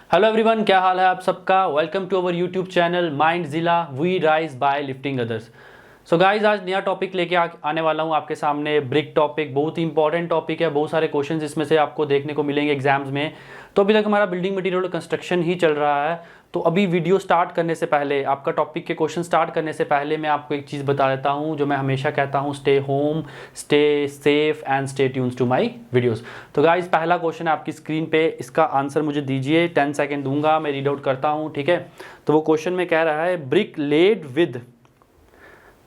Hello everyone, क्या हाल है आप सबका। Welcome to our YouTube channel Mind Zilla we rise by lifting others. So guys, आज नया टॉपिक लेके आने वाला हूँ आपके सामने। ब्रिक टॉपिक बहुत ही इंपॉर्टेंट टॉपिक है, बहुत सारे क्वेश्चंस इसमें से आपको देखने को मिलेंगे एग्जाम्स में। तो अभी तक हमारा बिल्डिंग मटेरियल कंस्ट्रक्शन ही चल रहा है। तो अभी वीडियो स्टार्ट करने से पहले, आपका टॉपिक के क्वेश्चन स्टार्ट करने से पहले मैं आपको एक चीज़ बता देता हूँ जो मैं हमेशा कहता हूँ, stay home, stay safe and stay tunes to my videos. तो गाइज, पहला क्वेश्चन है आपकी स्क्रीन पे, इसका आंसर मुझे दीजिए। 10 सेकेंड दूंगा, मैं रीड आउट करता हूँ, ठीक है। तो वो क्वेश्चन में कह रहा है, brick laid with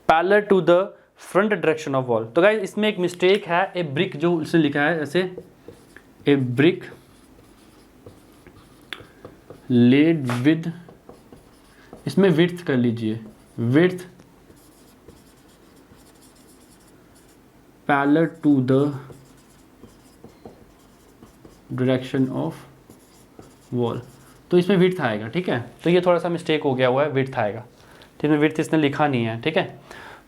parallel to the front direction of wall. तो गाइज, इसमें एक मिस्टेक है। ए ब्रिक, जो उसने लिखा है ऐसे, ए ब्रिक लेड विद, इसमें विड्थ कर लीजिए, width parallel to the direction of wall. तो इसमें विड्थ आएगा, ठीक है। तो ये थोड़ा सा मिस्टेक हो गया हुआ है, विड्थ आएगा, ठीक है। विड्थ इसने लिखा नहीं है, ठीक है।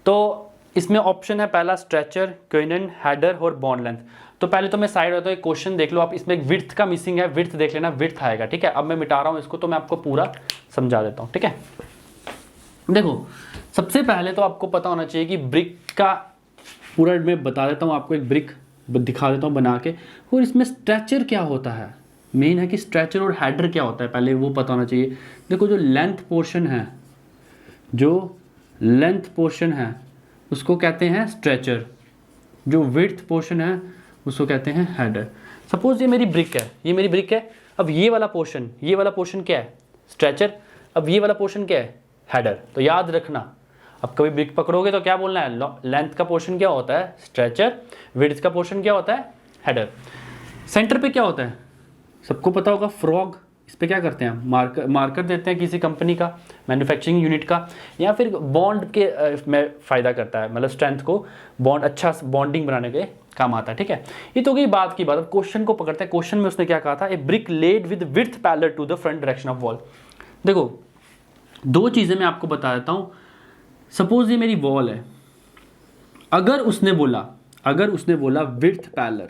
तो इसमें ऑप्शन है पहला, स्ट्रेचर, क्वेनन, हेडर और बॉन्ड लेंथ। तो पहले तो मैं साइड होता हूँ, एक क्वेश्चन देख लो आप, इसमें एक विड्थ का मिसिंग है, विड्थ देख लेना, विड्थ आएगा, ठीक है। अब मैं मिटा रहा हूँ इसको, तो मैं आपको पूरा समझा देता हूँ, ठीक है। देखो, सबसे पहले तो आपको पता होना चाहिए कि ब्रिक का पूरा मैं बता देता हूँ आपको, एक ब्रिक दिखा देता हूँ बना के, और इसमें स्ट्रेचर क्या होता है। मेन है कि स्ट्रेचर और हेडर क्या होता है, पहले वो पता होना चाहिए। देखो, जो लेंथ पोर्शन है, जो लेंथ पोर्शन है उसको कहते हैं स्ट्रेचर, जो विड्थ पोर्शन है उसको कहते हैं हेडर। सपोज ये मेरी ब्रिक है, ये मेरी ब्रिक है। अब ये वाला पोर्शन क्या है, स्ट्रेचर। अब ये वाला पोर्शन क्या है, हेडर। तो याद रखना, अब कभी ब्रिक पकड़ोगे तो क्या बोलना है, लेंथ का पोर्शन क्या होता है, स्ट्रेचर, विड्थ का पोर्शन क्या होता है, हेडर। सेंटर पे क्या होता है, सबको पता होगा, फ्रॉग। इस पे क्या करते हैं, मार्कर देते हैं किसी कंपनी का, मैन्युफैक्चरिंग यूनिट का, या फिर बॉन्ड के में फ़ायदा करता है, मतलब स्ट्रेंथ को, बॉन्ड अच्छा बॉन्डिंग बनाने के काम आता है, ठीक है। ये तो गई बात की बात। अब क्वेश्चन को पकड़ते हैं। क्वेश्चन में उसने क्या कहा था, a brick laid with width parallel to the front direction of wall. देखो, दो चीज़ें मैं आपको बता देता हूँ। सपोज ये मेरी वॉल है, अगर उसने बोला विड्थ पैरेलल,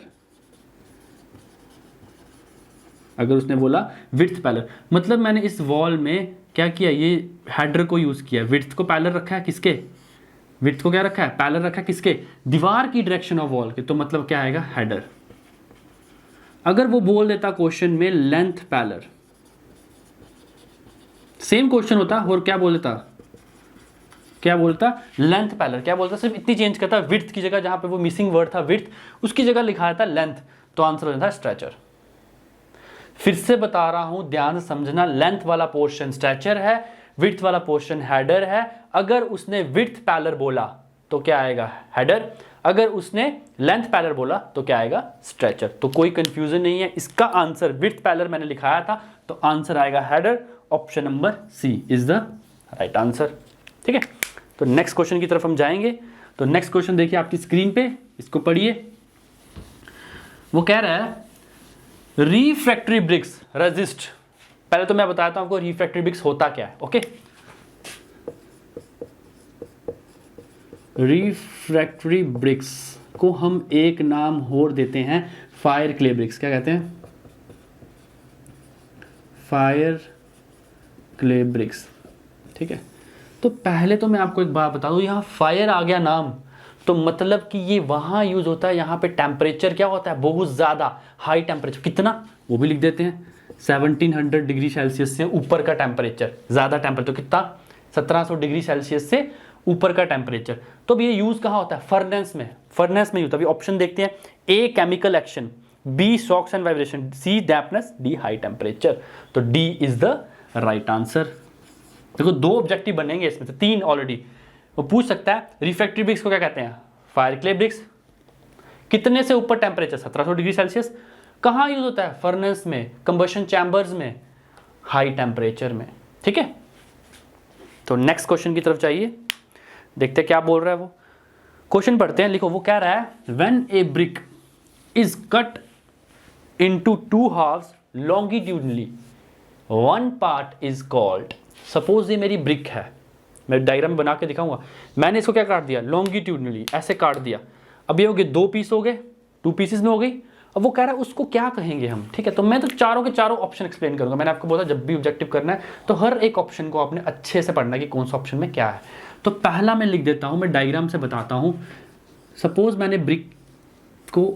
अगर उसने बोला विड्थ पैरेलल, मतलब मैंने इस वॉल में क्या किया, ये हेडर को यूज़ किया, विड्थ को पैरेलल रखा है किसके, विड्थ को क्या रखा है, पैरेलल रखा है किसके, दीवार की डायरेक्शन ऑफ वॉल के। तो मतलब क्या आएगा, हेडर। अगर वो बोल देता क्वेश्चन में लेंथ पैरेलल, सेम क्वेश्चन होता और क्या बोलता लेंथ पैरेलल। क्या बोलता, सिर्फ इतनी चेंज करता, विड्थ की जगह, जहां पे वो मिसिंग वर्ड था विड्थ, उसकी जगह लिखा था लेंथ। तो आंसर हो जाता स्ट्रेचर। फिर से बता रहा हूं, ध्यान से समझना, लेंथ वाला पोर्शन स्ट्रेचर है, विड्थ वाला पोर्शन हेडर है। अगर उसने विड्थ पैरेलल बोला तो क्या आएगा, हेडर। अगर उसने लेंथ पैरेलल बोला तो क्या आएगा, स्ट्रेचर। तो कोई कंफ्यूजन नहीं है, इसका आंसर विड्थ पैरेलल मैंने लिखाया था, तो आंसर आएगा header. Option number C is the right answer, ठीक है। तो नेक्स्ट क्वेश्चन की तरफ हम जाएंगे। तो नेक्स्ट क्वेश्चन देखिए आपकी स्क्रीन पे, इसको पढ़िए। वो कह रहा है, रिफ्रैक्टरी ब्रिक्स रेजिस्ट। पहले तो मैं बताता हूं आपको रिफ्रैक्टरी ब्रिक्स होता क्या है, ओके। रिफ्रैक्टरी ब्रिक्स को हम एक नाम और देते हैं, फायर क्ले ब्रिक्स। क्या कहते हैं, फायर क्ले ब्रिक्स, ठीक है। तो पहले तो मैं आपको एक बात बता दूं, यहां फायर आ गया नाम, तो मतलब कि ये वहां यूज होता है, यहां पे टेम्परेचर क्या होता है, बहुत ज्यादा हाई टेम्परेचर। कितना, वो भी लिख देते हैं, 1700 डिग्री सेल्सियस से ऊपर का टेम्परेचर, ज्यादा टेम्परेचर कितना, 1700 डिग्री सेल्सियस से ऊपर का टेम्परेचर। तो अब ये यूज कहाँ होता है, फर्नेस में, फर्नेस में यूज होता है। ऑप्शन देखते हैं, A chemical action, B shocks and vibration, C dampness, D high temperature. तो D is the right answer. देखो, दो ऑब्जेक्टिव बनेंगे इसमें से, तीन ऑलरेडी। वो पूछ सकता है रिफ्रैक्टरी ब्रिक्स को क्या कहते हैं, फायर क्ले ब्रिक्स। कितने से ऊपर टेम्परेचर, 1700 डिग्री सेल्सियस। कहाँ यूज होता है, फर्नेस में, कंबशन चैम्बर्स में, हाई टेम्परेचर में, ठीक है। तो नेक्स्ट क्वेश्चन की तरफ जाइए, देखते हैं क्या बोल रहा है वो। क्वेश्चन पढ़ते हैं, लिखो। वो कह रहा है, when a brick is cut into two halves longitudinally, one part is called. Suppose ये मेरी ब्रिक है, मैं डायग्राम बना के दिखाऊंगा। मैंने इसको क्या काट दिया, लॉन्गिट्यूडनली ऐसे काट दिया। अब ये हो गए, दो पीस हो गए, टू पीसेस में हो गई। अब वो कह रहा है उसको क्या कहेंगे हम, ठीक है। तो मैं तो चारों के चारों ऑप्शन एक्सप्लेन करूंगा। मैंने आपको बोला जब भी ऑब्जेक्टिव करना है तो हर एक ऑप्शन को आपने अच्छे से पढ़ना है कि कौन सा ऑप्शन में क्या है। तो पहला मैं लिख देता हूं, मैं डायग्राम से बताता हूं। सपोज मैंने ब्रिक को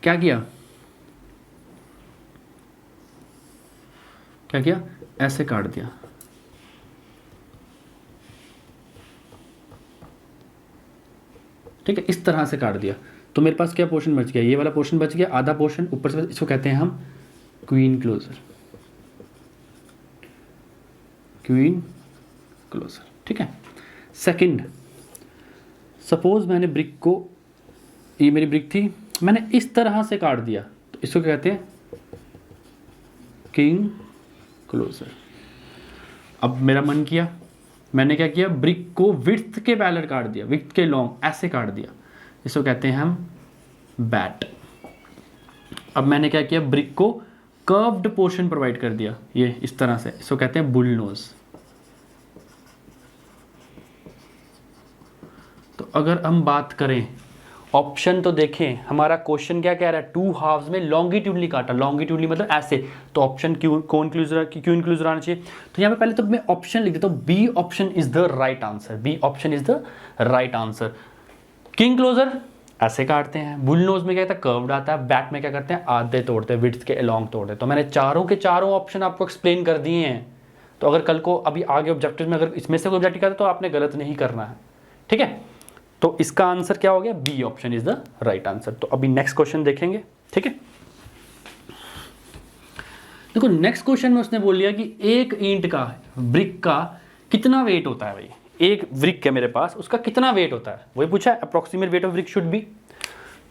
क्या किया, ऐसे काट दिया, ठीक है, इस तरह से काट दिया। तो मेरे पास क्या पोर्शन बच गया, ये वाला पोर्शन बच गया, आधा पोर्शन ऊपर से, इसको कहते हैं हम क्वीन क्लोजर, क्वीन क्लोजर, ठीक है। सेकंड, सपोज मैंने ब्रिक को, ये मेरी ब्रिक थी, मैंने इस तरह से काट दिया, तो इसको क्या कहते हैं, किंग क्लोजर। अब मेरा मन किया, मैंने क्या किया, ब्रिक को विड्थ के पैरेलल काट दिया, विड्थ के लॉन्ग ऐसे काट दिया, इसको कहते हैं हम बैट। अब मैंने क्या किया, ब्रिक को कर्व्ड पोर्शन प्रोवाइड कर दिया, ये इस तरह से, इसको कहते हैं बुल नोज। तो अगर हम बात करें ऑप्शन, तो देखें हमारा क्वेश्चन क्या कह रहा है, 2 हाफ्स में लॉन्गिट्यूडली काटा, लॉन्गिट्यूडली मतलब ऐसे, तो ऑप्शन क्यों इंक्लूजर आना चाहिए। तो यहाँ पे पहले तो मैं ऑप्शन लिख देता हूँ, B option is the right answer, B option is the right answer. King closer ऐसे काटते हैं, बुल नोज में क्या कहता है, कर्व्ड आता है, बैट में क्या करते हैं, आधे तोड़ते हैं, विड्थ के अलोंग तोड़ते हैं। तो मैंने चारों के चारों ऑप्शन आपको एक्सप्लेन कर दिए हैं। तो अगर कल को अभी आगे ऑब्जेक्टिव में अगर इसमें से कोई ऑब्जेक्टिव करता है तो आपने गलत नहीं करना है, ठीक है। तो इसका आंसर क्या हो गया, B option is the right answer. तो अभी नेक्स्ट क्वेश्चन देखेंगे, ठीक है। देखो नेक्स्ट क्वेश्चन में उसने बोल लिया कि एक ईंट का, ब्रिक का कितना वेट होता है भाई, एक ब्रिक है मेरे पास, उसका कितना वेट होता है, वही पूछा है, approximate weight of brick should B.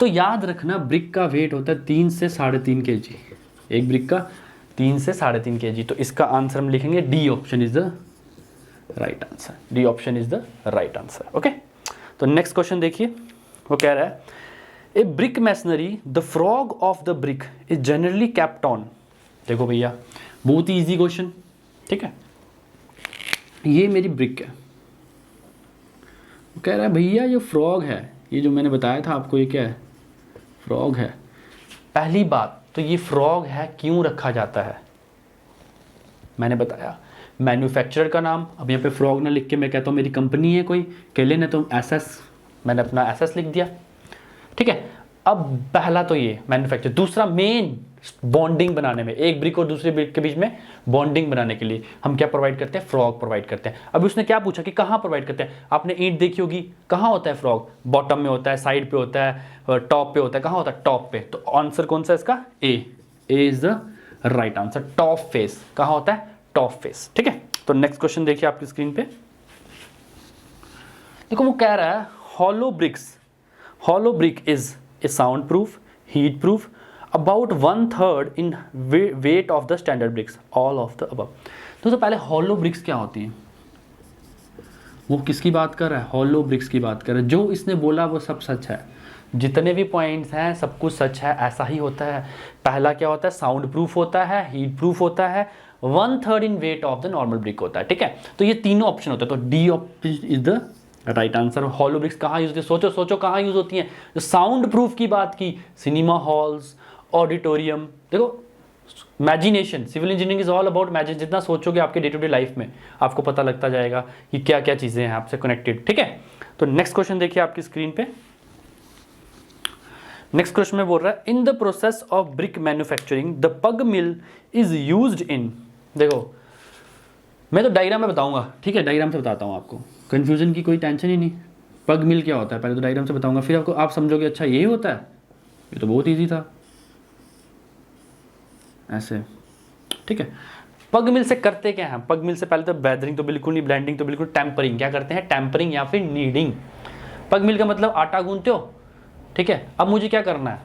तो याद रखना ब्रिक का वेट होता है 3 से 3.5 kg, एक ब्रिक का 3 से 3.5 kg। तो इसका आंसर हम लिखेंगे D option is the right answer, D option is the right answer, okay. तो नेक्स्ट क्वेश्चन देखिए, वो कह रहा है a brick masonry the frog of the brick is generally kept on. देखो भैया बहुत ही ईजी क्वेश्चन, ठीक है। ये मेरी ब्रिक है, वो कह रहा है भैया ये फ्रॉग है, ये जो मैंने बताया था आपको, ये क्या है, फ्रॉग है। पहली बात तो ये फ्रॉग है क्यों रखा जाता है, मैंने बताया मैन्युफैक्चरर का नाम। अब यहाँ पे फ्रॉग ना लिख के मैं कहता हूँ मेरी कंपनी है कोई, केले ने तो एसएस, मैंने अपना एसएस लिख दिया, ठीक है। अब पहला तो ये मैन्युफैक्चर, दूसरा मेन बॉन्डिंग बनाने में, एक ब्रिक और दूसरे ब्रिक के बीच में बॉन्डिंग बनाने के लिए हम क्या प्रोवाइड करते हैं, फ्रॉग प्रोवाइड करते हैं। अब उसने क्या पूछा कि कहाँ प्रोवाइड करते हैं, आपने ईंट देखी होगी, कहाँ होता है फ्रॉग, बॉटम में होता है, साइड पे होता है, टॉप पे होता है, कहाँ होता है, टॉप पे। तो आंसर कौन सा है इसका, A is the right answer, top face, कहाँ होता है, टॉप फेस, ठीक है। तो नेक्स्ट क्वेश्चन देखिए आपकी स्क्रीन पे, देखो वो कह रहा है hollow brick is a sound proof, heat proof, about 1/3 in weight of the standard bricks, all of the above. तो पहले हॉलो ब्रिक्स क्या होती हैं, वो किसकी बात कर रहा है, हॉलो ब्रिक्स की बात कर रहा है। जो इसने बोला वो सब सच है, जितने भी पॉइंट्स हैं सब कुछ सच है, ऐसा ही होता है। पहला क्या होता है, साउंड प्रूफ होता है, हीट प्रूफ होता है, 1/3 in weight of the normal brick होता है, ठीक है। तो ये तीनों ऑप्शन होते हैं, तो D option is the right answer. Hollow bricks कहाँ यूज होती है, सोचो कहाँ यूज होती हैं। जो साउंड प्रूफ की बात की, सिनेमा हॉल्स, ऑडिटोरियम, देखो imagination, civil engineering is all about imagine, जितना सोचोगे आपके डे टू डे लाइफ में आपको पता लगता जाएगा कि क्या क्या चीजें हैं आपसे कनेक्टेड, ठीक है। तो नेक्स्ट क्वेश्चन देखिए आपकी स्क्रीन पे, नेक्स्ट क्वेश्चन में बोल रहा है in the process of brick manufacturing the पग मिल इज यूज्ड इन। देखो मैं तो डायग्राम में बताऊंगा, ठीक है, डायग्राम से बताता हूँ आपको, कंफ्यूजन की कोई टेंशन ही नहीं। पग मिल क्या होता है पहले तो डायग्राम से बताऊंगा, फिर आपको आप समझोगे अच्छा यही होता है, ये तो बहुत ईजी था, ऐसे, ठीक है। पग मिल से करते क्या है, पग मिल से पहले तो बेदरिंग तो बिल्कुल नहीं, ब्लेंडिंग तो बिल्कुल, टेम्परिंग क्या करते हैं, टेम्परिंग या फिर नीडिंग। पग मिल का मतलब आटा गूंथते हो, ठीक है। अब मुझे क्या करना है,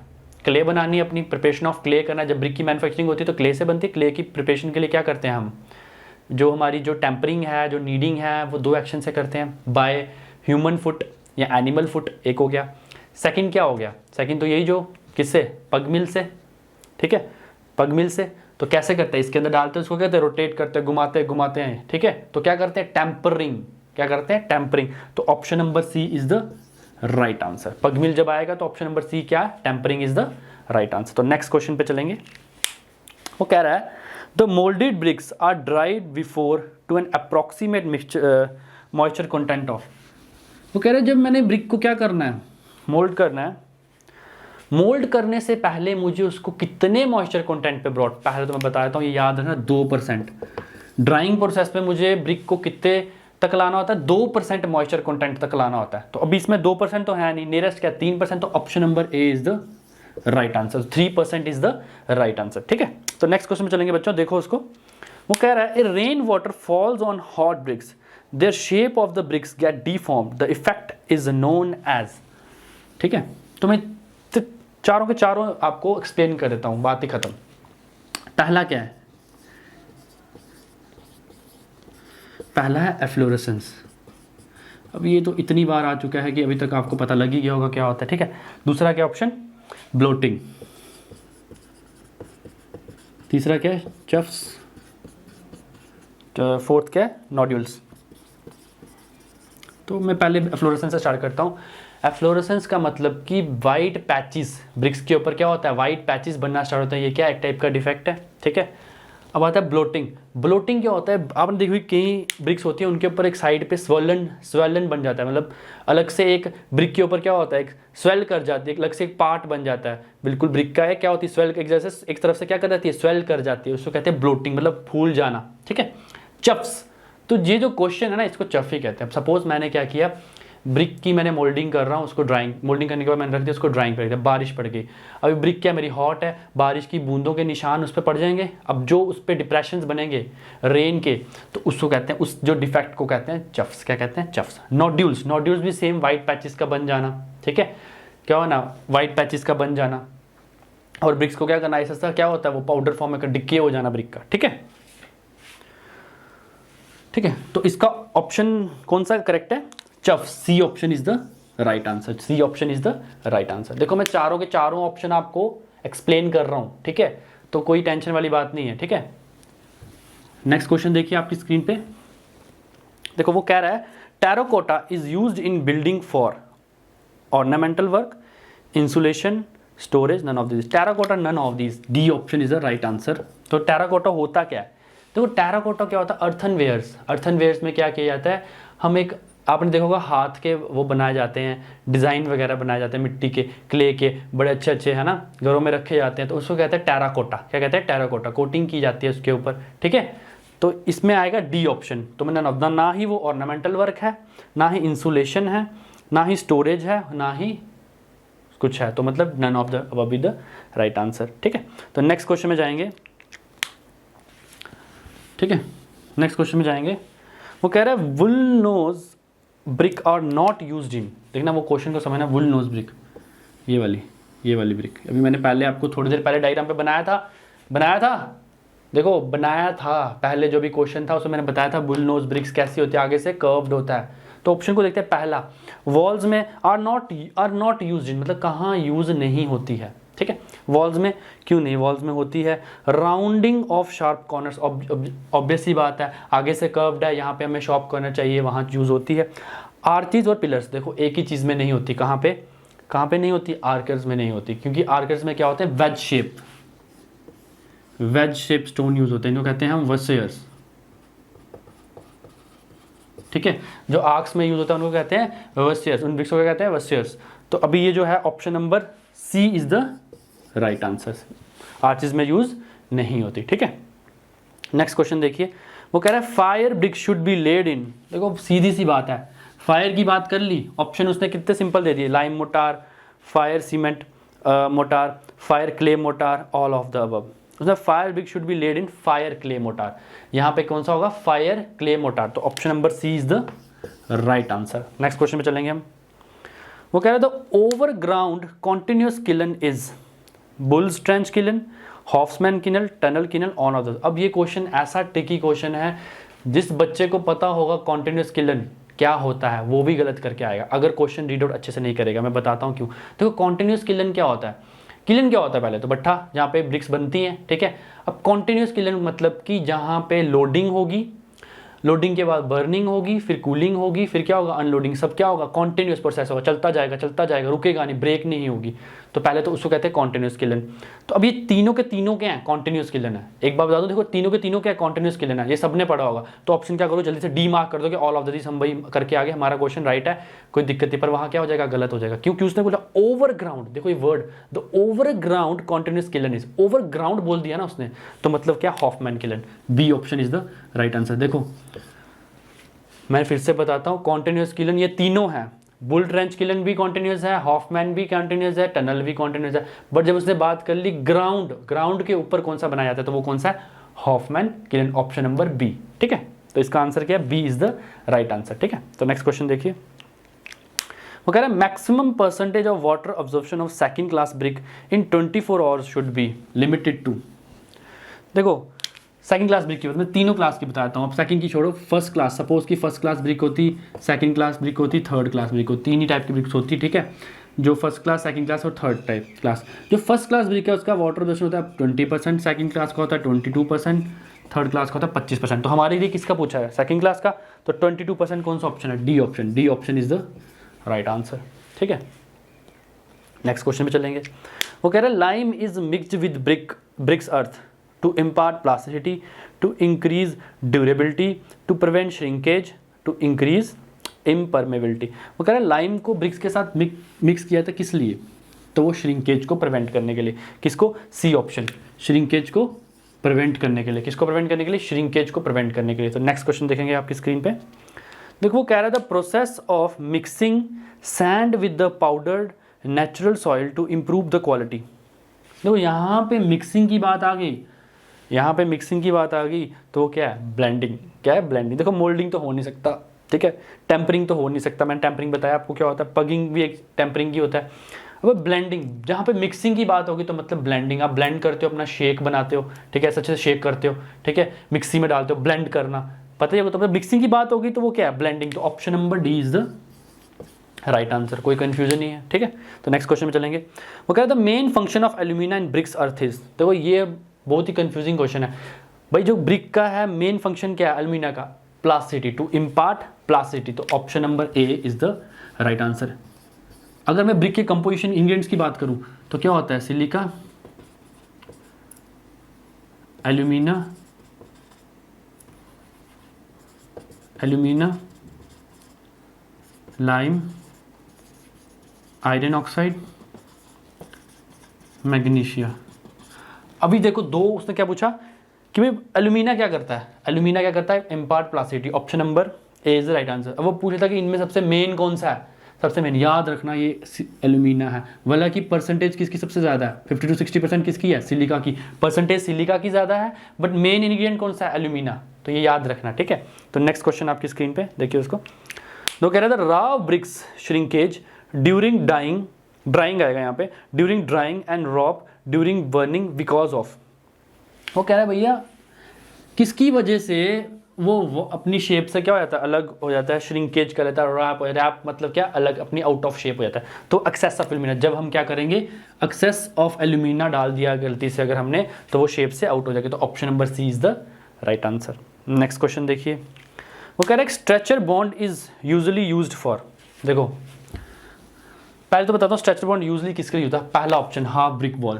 क्ले बनानी है, अपनी प्रिपरेशन ऑफ क्ले करना है। जब ब्रिक की मैन्युफैक्चरिंग होती है तो क्ले से बनती है, क्ले की प्रिपरेशन के लिए क्या करते हैं हम, जो हमारी जो टेम्परिंग है, जो नीडिंग है, वो 2 एक्शन से करते हैं, बाय ह्यूमन फुट या एनिमल फुट, एक हो गया। सेकंड क्या हो गया, सेकंड तो यही जो किससे, पग मिल से, ठीक है, पग मिल से। तो कैसे करते हैं, इसके अंदर डालते हैं, उसको कहते हैं रोटेट करते हैं, घुमाते हैं, ठीक है। तो क्या करते हैं, टेम्परिंग, क्या करते हैं, टेम्परिंग। तो option number C is the right answer. Pug mill जब आएगा तो ऑप्शन नंबर सी क्या है, tempering is the right answer. तो नेक्स्ट क्वेश्चन पे चलेंगे। वो कह रहा है the moulded bricks are dried before to an approximate mixture moisture content of. वो कह रहा है जब मैंने ब्रिक को क्या करना है, मोल्ड करना है, मोल्ड करने से पहले मुझे उसको कितने मॉइस्चर कंटेंट पे ब्रॉट, पहले तो मैं बता देता हूँ, ये याद रखना 2%। ड्राइंग प्रोसेस पे मुझे ब्रिक को कितने तक लाना होता है, 2% मॉइस्चर कंटेंट तक लाना होता है। तो अभी इसमें 2% तो है नहीं, नियरेस्ट क्या 3%, तो option number A is the right answer. 3% is the right answer, ठीक है। तो नेक्स्ट क्वेश्चन में चलेंगे बच्चों, देखो उसको। वो कह रहा है a rain water falls on hot bricks, their shape of the bricks get deformed, the effect is known as. ठीक है, तो मैं चारों के चारों आपको एक्सप्लेन कर देता हूं, बात ही खत्म। पहला क्या है, पहला है एफ्लोरेसेंस। अब ये तो इतनी बार आ चुका है कि अभी तक आपको पता लग ही गया होगा क्या होता है, ठीक है। दूसरा क्या ऑप्शन, ब्लोटिंग। तीसरा क्या है, चफ्स। फोर्थ क्या है, नोड्यूल्स। तो मैं पहले एफ्लोरेसेंस से स्टार्ट करता हूँ। एफ्लोरेसेंस का मतलब कि वाइट पैचेस, ब्रिक्स के ऊपर क्या होता है, वाइट पैचेस बनना स्टार्ट होता है, ये क्या एक टाइप का डिफेक्ट है, ठीक है। अब आता है ब्लोटिंग। ब्लोटिंग क्या होता है, आपने देखी कई ब्रिक्स होती है उनके ऊपर एक साइड पे स्वेलन बन जाता है, मतलब अलग से एक ब्रिक के ऊपर क्या होता है, एक स्वेल कर जाती है, अलग से एक पार्ट बन जाता है, बिल्कुल ब्रिक का है, क्या होती है स्वेल, एक जैसे एक तरफ से क्या कर जाती है, स्वेल कर जाती है, उसको कहते हैं ब्लोटिंग, मतलब फूल जाना, ठीक है। चफ्स, तो ये जो क्वेश्चन है ना, इसको चफ ही कहते हैं। अब सपोज मैंने क्या किया, ब्रिक की मैंने मोल्डिंग कर रहा हूँ, उसको ड्राइंग, मोल्डिंग करने के बाद मैंने रख दिया उसको ड्राइंग पे रख दिया, बारिश पड़ गई। अभी ब्रिक क्या मेरी हॉट है, बारिश की बूंदों के निशान उस पर पड़ जाएंगे। अब जो उस पर डिप्रेशंस बनेंगे रेन के, तो उसको कहते हैं, उस जो डिफेक्ट को कहते हैं चफ्स। क्या कहते हैं, चफ्स। नोड्यूल्स, नोड्यूल्स भी सेम वाइट पैचेस का बन जाना, ठीक है, क्या हो ना, वाइट पैचेस का बन जाना। और ब्रिक्स को क्या करना, ऐसा क्या होता है, वो पाउडर फॉर्म में डिके हो जाना ब्रिक का, ठीक है, ठीक है। तो इसका ऑप्शन कौन सा करेक्ट है, chuff. C option is the right answer. C option is the right answer. देखो मैं चारों के चारों ऑप्शन आपको एक्सप्लेन कर रहा हूं, ठीक है, तो कोई टेंशन वाली बात नहीं है, ठीक है। नेक्स्ट क्वेश्चन देखिए आपकी स्क्रीन पे। देखो वो कह रहा है terracotta is used in building for ornamental work, insulation, storage, none of this. Terracotta none of this, D option is the right answer. तो टेराकोटा होता क्या है, देखो टेराकोटा क्या होता है, अर्थनवेयर्स। अर्थनवेयर्स में क्या किया जाता है, हम एक, आपने देखा होगा हाथ के वो बनाए जाते हैं, डिज़ाइन वगैरह बनाए जाते हैं मिट्टी के, क्ले के, बड़े अच्छे अच्छे है ना, घरों में रखे जाते हैं, तो उसको कहते हैं टेराकोटा। क्या कहते हैं, टेराकोटा। कोटिंग की जाती है उसके ऊपर, ठीक है। तो इसमें आएगा डी ऑप्शन। तो मैंने ना ही वो ऑर्नामेंटल वर्क है, ना ही इंसुलेशन है, ना ही स्टोरेज है, ना ही कुछ है, तो मतलब none of the above the right answer, ठीक है। तो नेक्स्ट क्वेश्चन में जाएंगे, ठीक है, नेक्स्ट क्वेश्चन में जाएंगे। वो कह रहा है bull nose brick are not used in. देखना वो क्वेश्चन को समझना, वुल नोज ब्रिक, ये वाली ब्रिक। अभी मैंने पहले आपको थोड़ी देर पहले डायग्राम पे बनाया था, देखो बनाया था पहले, जो भी क्वेश्चन था उसमें मैंने बताया था वुल नोज ब्रिक्स कैसी होती है, आगे से कर्व्ड होता है। तो ऑप्शन को देखते हैं पहला, वॉल्स में आर नॉट यूज्ड इन, मतलब कहाँ यूज नहीं होती है, ठीक है। वॉल्स में क्यों नहीं, वॉल्स में होती है। Rounding off sharp corners, obvious ही बात है, आगे से कर्व्ड है, यहाँ पे हमें शार्प कॉर्नर चाहिए, वहाँ यूज होती है। आर्चीज और पिलर्स, देखो एक ही चीज़ में नहीं होती, कहाँ पे नहीं होती, आर्कर्स में नहीं होती, क्योंकि आर्कर्स में क्या होते हैं, वेज शेप स्टोन यूज होते हैं, इनको कहते हैं हम वर्सियर्स, ठीक है। जो आर्क्स में यूज होता है उनको कहते हैं वर्सियर्स, उन ब्रिक्स को कहते हैं वर्सियर्स। तो अभी ये जो है option number C is the right answer, arches में यूज नहीं होती, ठीक है। नेक्स्ट क्वेश्चन देखिए। वो कह रहा है fire brick should be laid in. देखो सीधी सी बात है, फायर की बात कर ली, ऑप्शन उसने कितने सिंपल दे दिए, lime motor, fire cement motor, fire clay motor, all of the above. उसने fire brick should be laid in fire clay motor, यहाँ पे कौन सा होगा, फायर क्ले मोटार। तो option number C is the right answer. Next question में चलेंगे हम। वो कह रहे the overground continuous kiln is bulls trench kiln, हॉफ्समैन किनल, टनल किनल, ऑन ऑफ द। अब ये क्वेश्चन ऐसा ट्रिकी क्वेश्चन है, जिस बच्चे को पता होगा कॉन्टिन्यूस किलन क्या होता है वो भी गलत करके आएगा, अगर क्वेश्चन रीड आउट अच्छे से नहीं करेगा। मैं बताता हूँ क्यों। देखो कॉन्टिन्यूस किलन क्या होता है, किलन क्या होता है, पहले तो भट्ठा जहाँ पे ब्रिक्स बनती हैं, ठीक है। अब कॉन्टिन्यूस किलन मतलब कि जहाँ पे लोडिंग होगी, लोडिंग के बाद बर्निंग होगी, फिर कूलिंग होगी, फिर क्या होगा, अनलोडिंग। सब क्या होगा, कॉन्टिन्यूस प्रोसेस होगा, चलता जाएगा, रुकेगा नहीं, ब्रेक नहीं होगी। तो पहले तो उसको कहते हैं कॉन्टिन्यूस किलन। तो अब ये तीनों के तीनों क्या है, कॉन्टिन्यूस किलन है। एक बार बता दो, देखो तीनों के तीनों क्या है, कॉन्टिन्यूस किलन है, ये सबने पढ़ा होगा। तो ऑप्शन क्या करो, जल्दी से डी मार्क कर दो कि ऑल ऑफ दिस हम वही करके आगे, हमारा क्वेश्चन राइट है, कोई दिक्कत नहीं। पर वहाँ क्या हो जाएगा, गलत हो जाएगा, क्योंकि उसने बोला ओवरग्राउंड। देखो ये word, the overground continuous kiln is, overground बोल दिया ना उसने, तो मतलब क्या, Hoffmann kiln. B option is the right answer. देखो मैं फिर से बताता हूँ, कॉन्टिन्यूस किलन ये तीनों हैं, बुल ट्रेंच किलन भी कॉन्टिन्यूस है, हॉफमैन भी कॉन्टिन्यूस है, टनल भी कॉन्टिन्यूस है। बट जब उसने बात कर ली ग्राउंड के ऊपर कौन सा बनाया जाता है, तो वो कौन सा है, Hoffmann kiln, option number B. ठीक है, तो इसका आंसर क्या है, B is the right answer. ठीक है, तो नेक्स्ट क्वेश्चन देखिए, वो कह रहा है maximum percentage of water absorption of second class brick in 24 hours should be limited to. देखो सेकंड क्लास ब्रिक की बात मैं तीनों क्लास की बताता हूँ। अब सेकंड की छोड़ो, फर्स्ट क्लास, सपोज की फर्स्ट क्लास ब्रिक होती, सेकंड क्लास ब्रिक होती, थर्ड क्लास ब्रिक होती, तीन ही टाइप की ब्रिक्स होती। ठीक है, जो फर्स्ट क्लास, सेकंड क्लास और थर्ड टाइप क्लास। जो फर्स्ट क्लास ब्रिक है उसका वाटर ऑब्जॉर्प्शन होता है 20%, सेकंड क्लास का होता है 22%, थर्ड क्लास का होता है 25%। तो हमारे लिए किसका पूछा है, सेकंड क्लास का, तो 22% कौन सा ऑप्शन है, D option. D option is the right answer. ठीक है, नेक्स्ट क्वेश्चन पे चलेंगे। वो कह रहा है lime is mixed with bricks earth to impart plasticity, to increase durability, to prevent shrinkage, to increase impermeability। वो कह रहा है लाइम को ब्रिक्स के साथ मिक्स किया था, किस लिए, तो वो श्रिंकेज को प्रिवेंट करने के लिए। किसको, सी ऑप्शन, श्रिंकेज को प्रिवेंट करने के लिए। किसको प्रिवेंट करने के लिए, श्रिंकेज को प्रिवेंट करने के लिए। तो नेक्स्ट क्वेश्चन देखेंगे आपकी स्क्रीन पे। देखो वो कह रहा है the process of mixing sand with the powdered natural soil to improve the quality. देखो यहाँ पे मिक्सिंग की बात आ गई, यहाँ पे मिक्सिंग की बात आ गई, तो क्या है, ब्लेंडिंग। क्या है, ब्लेंडिंग। देखो मोल्डिंग तो हो नहीं सकता, ठीक है, टेम्परिंग तो हो नहीं सकता, मैंने टेम्परिंग बताया आपको क्या होता है, पगिंग भी एक टेम्परिंग ही होता है। अब ब्लेंडिंग, जहाँ पे मिक्सिंग की बात होगी तो मतलब ब्लेंडिंग, आप ब्लेंड करते हो, अपना शेक बनाते हो, ठीक है, ऐसे अच्छे से शेक करते हो, ठीक है, मिक्सी में डालते हो, ब्लेंड करना, पता ही होगा। तो मिक्सिंग की बात होगी तो वो क्या है, ब्लेंडिंग। तो option number D is the right answer, कोई कंफ्यूजन नहीं है। ठीक है, तो नेक्स्ट क्वेश्चन में चलेंगे। वो कह रहा है the main function of alumina in bricks earth is. देखो ये बहुत ही कंफ्यूजिंग क्वेश्चन है भाई। जो ब्रिक का है मेन फंक्शन क्या है, एल्यूमिना का, प्लास्टिसिटी, टू इम्पार्ट प्लास्टिसिटी। तो option number A is the right answer. अगर मैं ब्रिक के कंपोजिशन इंग्रेडिएंट्स की बात करूं तो क्या होता है, silica, alumina, lime, iron oxide, magnesia. अभी देखो दो उसने क्या पूछा कि भाई एल्यूमिना क्या करता है, एल्यूमिना क्या करता है, impart plasticity. Option number A is the right answer. अब वो पूछा था कि इनमें सबसे मेन कौन सा है, सबसे मेन याद रखना ये एल्यूमिना है। वाला की परसेंटेज किसकी सबसे ज़्यादा है, 50 to 60% किसकी है, सिलिका की। परसेंटेज सिलिका की ज़्यादा है, बट मेन इंग्रेडिएंट कौन सा है, एल्यूमिना। तो ये याद रखना, ठीक है। तो नेक्स्ट क्वेश्चन आपकी स्क्रीन पे देखिए उसको। तो कह रहा था raw bricks shrinkage during drying आएगा यहाँ पे, during drying and warp during burning because of. वो कह रहा है भैया किसकी वजह से वो अपनी शेप से क्या हो जाता है, अलग हो जाता है, श्रिंकेज कर लेता है, रैप मतलब क्या, अलग, अपनी आउट ऑफ शेप हो जाता है। तो एक्सेस ऑफ एल्यूमिना, जब हम क्या करेंगे, एक्सेस ऑफ एल्यूमिना डाल दिया गलती से अगर हमने, तो वो शेप से आउट हो जाएगी। तो option number C is the right answer. Next question देखिए। वो कह रहा है stretcher bond is usually used for. देखो पहले तो बताता हूँ स्ट्रेचर बॉन्ड यूजुअली किसके लिए होता है। पहला ऑप्शन हाफ ब्रिक वॉल,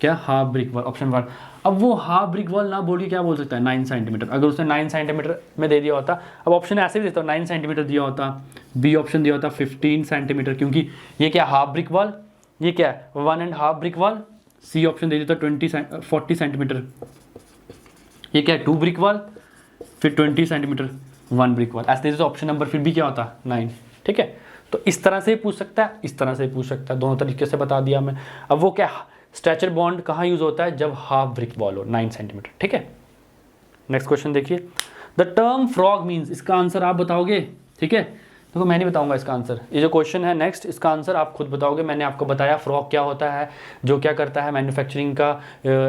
क्या, हाफ ब्रिक वॉल, ऑप्शन 1। अब वो हाफ ब्रिक वॉल ना बोल के क्या बोल सकता है, 9 सेंटीमीटर। अगर उसने 9 सेंटीमीटर में दे दिया होता, अब ऑप्शन ऐसे भी देता हूँ, 9 सेंटीमीटर दिया होता, बी ऑप्शन दिया होता 15 सेंटीमीटर, क्योंकि ये क्या हाफ ब्रिक वॉल, ये क्या है 1.5 ब्रिक वॉल। सी ऑप्शन दे देता 40 सेंटीमीटर, ये क्या है 2 ब्रिक वॉल, फिर 20 सेंटीमीटर 1 ब्रिक वॉल। ऐसे देते ऑप्शन नंबर फिर भी क्या होता 9, ठीक है। तो इस तरह से पूछ सकता है, इस तरह से पूछ सकता है, दोनों तरीके से बता दिया मैं। अब वो क्या स्ट्रेचर बॉन्ड कहाँ यूज होता है, जब हाफ ब्रिक वॉल हो 9 सेंटीमीटर, ठीक है। नेक्स्ट क्वेश्चन देखिए। द टर्म फ्रॉग मीन्स, इसका आंसर आप बताओगे, ठीक है। देखो मैं नहीं बताऊंगा इसका आंसर, ये जो क्वेश्चन है नेक्स्ट, इसका आंसर आप खुद बताओगे। मैंने आपको बताया फ्रॉग क्या होता है, जो क्या करता है, मैन्युफैक्चरिंग का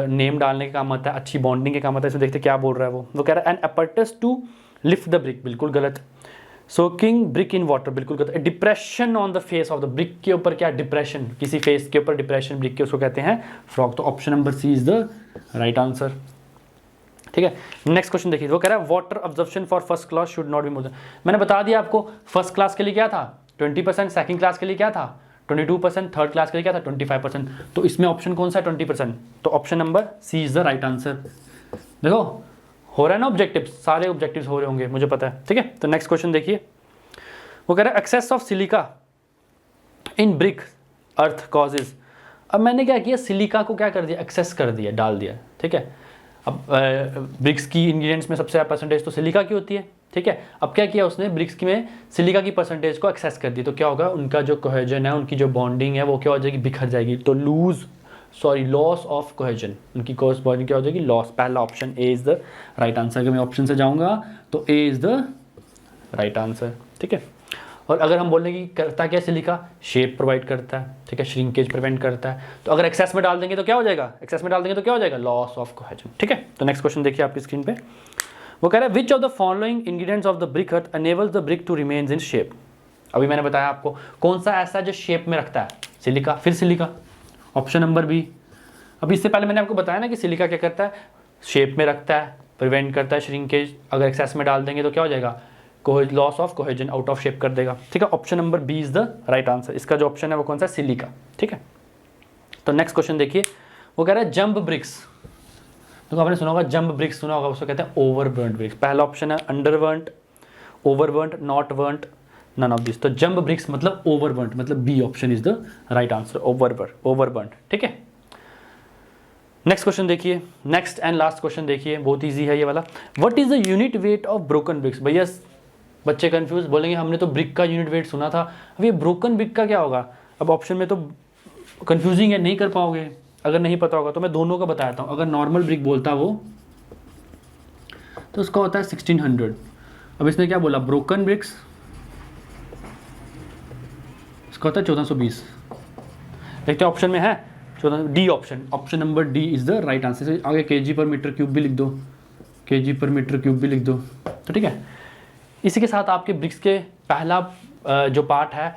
नेम डालने का काम आता है, अच्छी बॉन्डिंग के काम आता है। इसमें देखते क्या बोल रहा है वो कह रहा है an apparatus to lift the brick, बिल्कुल गलत। सोकिंग ब्रिक इन वाटर, बिल्कुल गलत। Depression on the face of the brick, के ऊपर क्या डिप्रेशन, किसी फेस के ऊपर डिप्रेशन ब्रिक के, उसको कहते हैं फ्रॉग। तो option number C is the right answer. ठीक है। नेक्स्ट क्वेश्चन देखिए, वो कह रहा है water absorption for first class should not be more than, मैंने बता दिया आपको फर्स्ट क्लास के लिए क्या था 20%, सेकंड क्लास के लिए क्या था 22%, थर्ड क्लास के लिए क्या था 25%। तो इसमें ऑप्शन कौन सा है 20%, तो option number C is the right answer. देखो हो रहा है ना ऑब्जेक्टिव, सारे ऑब्जेक्टिव्स हो रहे होंगे मुझे पता है, ठीक है। तो नेक्स्ट क्वेश्चन देखिए, वो कह रहा है excess of silica in brick earth causes. अब मैंने क्या किया, सिलिका को क्या कर दिया, एक्सेस कर दिया, डाल दिया, ठीक है। अब ब्रिक्स की इंग्रेडिएंट्स में सबसे ज़्यादा परसेंटेज तो सिलिका की होती है, ठीक है। अब क्या किया उसने, ब्रिक्स की में सिलिका की परसेंटेज को एक्सेस कर दी, तो क्या होगा, उनका जो कोहेजन है, उनकी जो बॉन्डिंग है वो क्या हो जाएगी, बिखर जाएगी। तो लॉस ऑफ कोहेजन, उनकी कोर्सपॉन्डिंग क्या हो जाएगी, लॉस। पहला option A is the right answer. अगर मैं ऑप्शन से जाऊँगा तो A is the right answer, ठीक है। और अगर हम बोलें कि करता क्या सिलिका, शेप प्रोवाइड करता है, ठीक है, श्रिंकेज प्रिवेंट करता है। तो अगर एक्सेस में डाल देंगे तो क्या हो जाएगा, एक्सेस में डाल देंगे तो क्या हो जाएगा, लॉस ऑफ कोहेजन, ठीक है। तो नेक्स्ट क्वेश्चन देखिए आपकी स्क्रीन पे, वो कह रहा है which of the following ingredients of the brick earth enables the brick to remains in shape. अभी मैंने बताया आपको कौन सा ऐसा जो शेप में रखता है, सिलिका, फिर सिलिका, ऑप्शन नंबर बी। अभी इससे पहले मैंने आपको बताया ना कि सिलिका क्या करता है, शेप में रखता है, प्रिवेंट करता है श्रिंकेज, अगर एक्सेस में डाल देंगे तो क्या हो जाएगा, loss of cohesion, out of shape कर देगा, ठीक है। Option number B is the right answer. इसका जो ऑप्शन है वो कौन सा, सिलिका, ठीक है। तो नेक्स्ट क्वेश्चन देखिए, वो कह रहा है जंप ब्रिक्स। तो आपने सुना होगा जंप ब्रिक्स, सुना होगा, उसको कहते हैं ओवरबर्न्ड ब्रिक्स। पहला ऑप्शन है underburned, overburned, not burned, none of this. तो जंप ब्रिक्स मतलब ओवरबर्न्ड, मतलब B option is the right answer, overburned, ठीक है। नेक्स्ट क्वेश्चन देखिए, नेक्स्ट एंड लास्ट क्वेश्चन देखिए, बहुत इजी है ये वाला। What is the unit weight of broken bricks. भैया बच्चे कंफ्यूज, बोलेंगे हमने तो ब्रिक का यूनिट वेट सुना था, अब ये ब्रोकन ब्रिक का क्या होगा। अब ऑप्शन में तो कंफ्यूजिंग है, नहीं कर पाओगे अगर नहीं पता होगा, तो मैं दोनों का बताता हूँ। अगर नॉर्मल ब्रिक बोलता वो तो उसका होता है 1600। अब इसने क्या बोला, ब्रोकन ब्रिक्स, इसका होता है 1420। देखते हैं ऑप्शन में है 14, D option, option number D is the right answer. आगे केजी पर मीटर क्यूब भी लिख दो, केजी पर मीटर क्यूब भी लिख दो, तो ठीक है। इसी के साथ आपके ब्रिक्स के पहला जो पार्ट है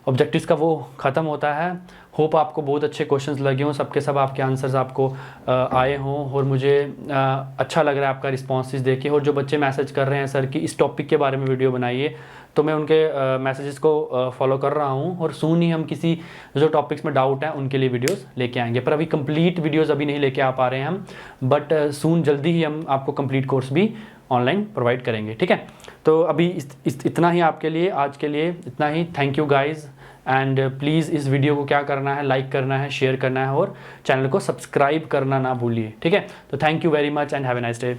ऑब्जेक्टिव्स का वो ख़त्म होता है। होप आपको बहुत अच्छे क्वेश्चंस लगे हों, सबके सब आपके आंसर्स आपको आए हों, और मुझे अच्छा लग रहा है आपका रिस्पॉन्सेज देखे। और जो बच्चे मैसेज कर रहे हैं सर कि इस टॉपिक के बारे में वीडियो बनाइए, तो मैं उनके मैसेजेस को फॉलो कर रहा हूँ, और सून ही हम किसी जो टॉपिक्स में डाउट है उनके लिए वीडियोस लेके आएंगे। पर अभी कंप्लीट वीडियोस अभी नहीं लेके आ पा रहे हैं हम, बट सून जल्दी ही हम आपको कंप्लीट कोर्स भी ऑनलाइन प्रोवाइड करेंगे, ठीक है। तो अभी इतना ही आपके लिए, आज के लिए इतना ही। Thank you guys, and please इस वीडियो को क्या करना है, लाइक करना है, शेयर करना है, और चैनल को सब्सक्राइब करना ना भूलिए, ठीक है। तो thank you very much and have a nice day.